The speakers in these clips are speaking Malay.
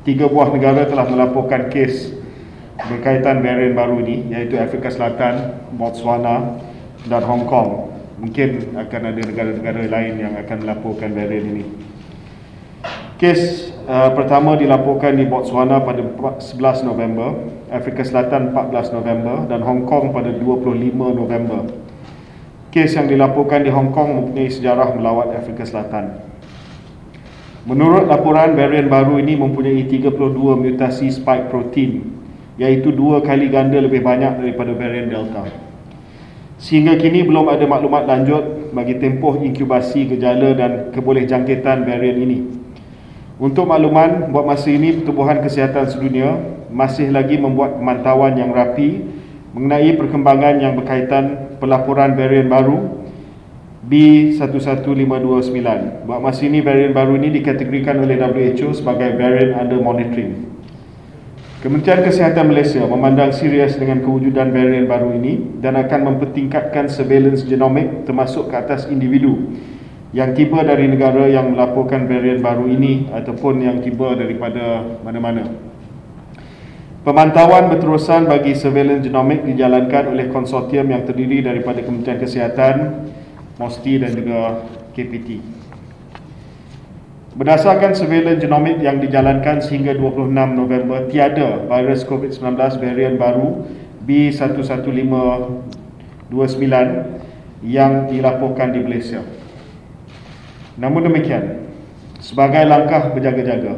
Tiga buah negara telah melaporkan kes berkaitan varian baru ini, iaitu Afrika Selatan, Botswana dan Hong Kong. Mungkin akan ada negara-negara lain yang akan melaporkan varian ini. Kes pertama dilaporkan di Botswana pada 11 November, Afrika Selatan 14 November dan Hong Kong pada 25 November. Kes yang dilaporkan di Hong Kong mempunyai sejarah melawat Afrika Selatan. Menurut laporan, varian baru ini mempunyai 32 mutasi spike protein, iaitu 2 kali ganda lebih banyak daripada varian Delta. Sehingga kini belum ada maklumat lanjut bagi tempoh inkubasi gejala dan kebolehjangkitan varian ini. Untuk makluman, buat masa ini Pertubuhan Kesihatan Sedunia masih lagi membuat pemantauan yang rapi mengenai perkembangan yang berkaitan pelaporan varian baru B11529. Buat masa ini, varian baru ini dikategorikan oleh WHO sebagai varian under monitoring. Kementerian Kesihatan Malaysia memandang serius dengan kewujudan varian baru ini dan akan mempertingkatkan surveillance genomik termasuk ke atas individu yang tiba dari negara yang melaporkan varian baru ini ataupun yang tiba daripada mana-mana. Pemantauan berterusan bagi surveillance genomik dijalankan oleh konsortium yang terdiri daripada Kementerian Kesihatan, MOSTI dan juga KPT. Berdasarkan surveillance genomik yang dijalankan sehingga 26 November, tiada virus COVID-19 varian baru B11529 yang dilaporkan di Malaysia. Namun demikian, sebagai langkah berjaga-jaga,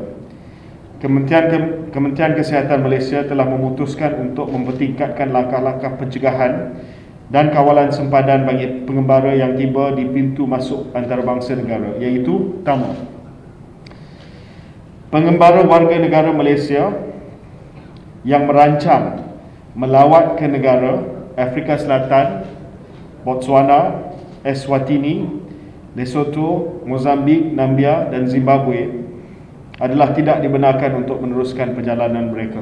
Kementerian Kesihatan Malaysia telah memutuskan untuk mempertingkatkan langkah-langkah pencegahan dan kawalan sempadan bagi pengembara yang tiba di pintu masuk antarabangsa negara, iaitu pertama, pengembara warga negara Malaysia yang merancang melawat ke negara Afrika Selatan, Botswana, Eswatini, Lesotho, Mozambik, Namibia dan Zimbabwe adalah tidak dibenarkan untuk meneruskan perjalanan mereka.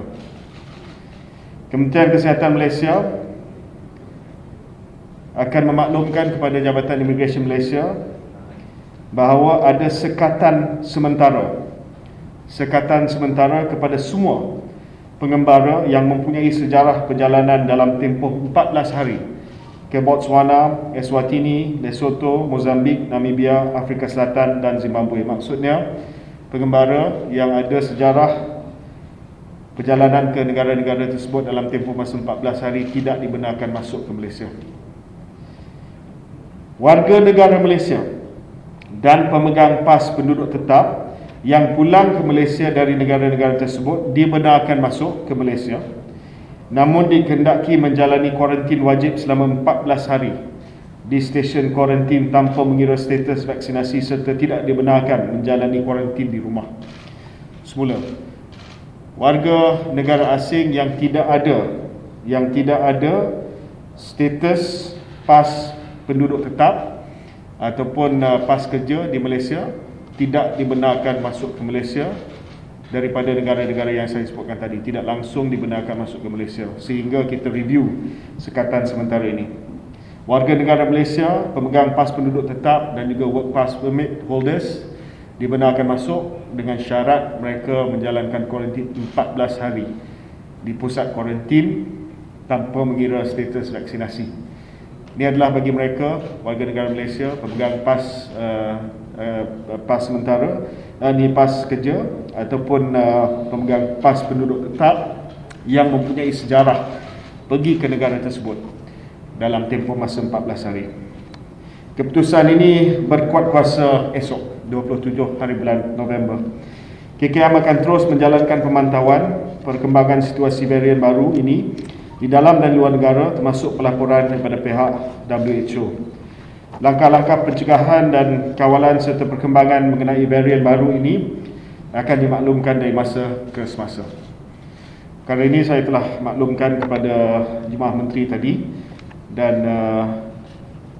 Kementerian Kesihatan Malaysia akan memaklumkan kepada Jabatan Imigresen Malaysia bahawa ada sekatan sementara kepada semua pengembara yang mempunyai sejarah perjalanan dalam tempoh 14 hari ke Botswana, Eswatini, Lesotho, Mozambik, Namibia, Afrika Selatan dan Zimbabwe. Maksudnya, pengembara yang ada sejarah perjalanan ke negara-negara tersebut dalam tempoh masa 14 hari tidak dibenarkan masuk ke Malaysia. Warga negara Malaysia dan pemegang pas penduduk tetap yang pulang ke Malaysia dari negara-negara tersebut dibenarkan masuk ke Malaysia, namun dikehendaki menjalani kuarantin wajib selama 14 hari di stesen kuarantin tanpa mengira status vaksinasi serta tidak dibenarkan menjalani kuarantin di rumah. Semula, warga negara asing yang tidak ada status pas penduduk tetap ataupun pas kerja di Malaysia tidak dibenarkan masuk ke Malaysia daripada negara-negara yang saya sebutkan tadi, tidak langsung dibenarkan masuk ke Malaysia, sehingga kita review sekatan sementara ini. Warga negara Malaysia, pemegang pas penduduk tetap dan juga work pass permit holders dibenarkan masuk dengan syarat mereka menjalankan kuarantin 14 hari di pusat kuarantin tanpa mengira status vaksinasi. Ini adalah bagi mereka, warga negara Malaysia, pemegang pas sementara, ni pas kerja ataupun pemegang pas penduduk tetap yang mempunyai sejarah pergi ke negara tersebut dalam tempoh masa 14 hari. Keputusan ini berkuat kuasa esok, 27 hari bulan November. KKM akan terus menjalankan pemantauan perkembangan situasi varian baru ini di dalam dan luar negara, termasuk pelaporan daripada pihak WHO. Langkah-langkah pencegahan dan kawalan serta perkembangan mengenai varian baru ini akan dimaklumkan dari masa ke semasa. Kali ini saya telah maklumkan kepada Jemaah Menteri tadi, dan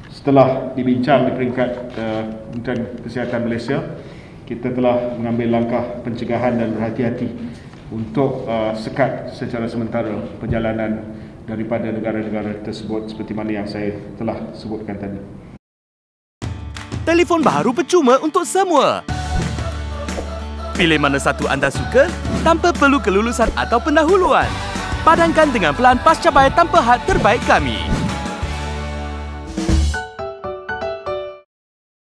setelah dibincang di peringkat Kementerian Kesihatan Malaysia, kita telah mengambil langkah pencegahan dan berhati-hati untuk sekat secara sementara perjalanan daripada negara-negara tersebut seperti mana yang saya telah sebutkan tadi. Telefon baru percuma untuk semua. Pilih mana satu anda suka tanpa perlu kelulusan atau pendahuluan. Padankan dengan pelan pascabayar tanpa had terbaik kami.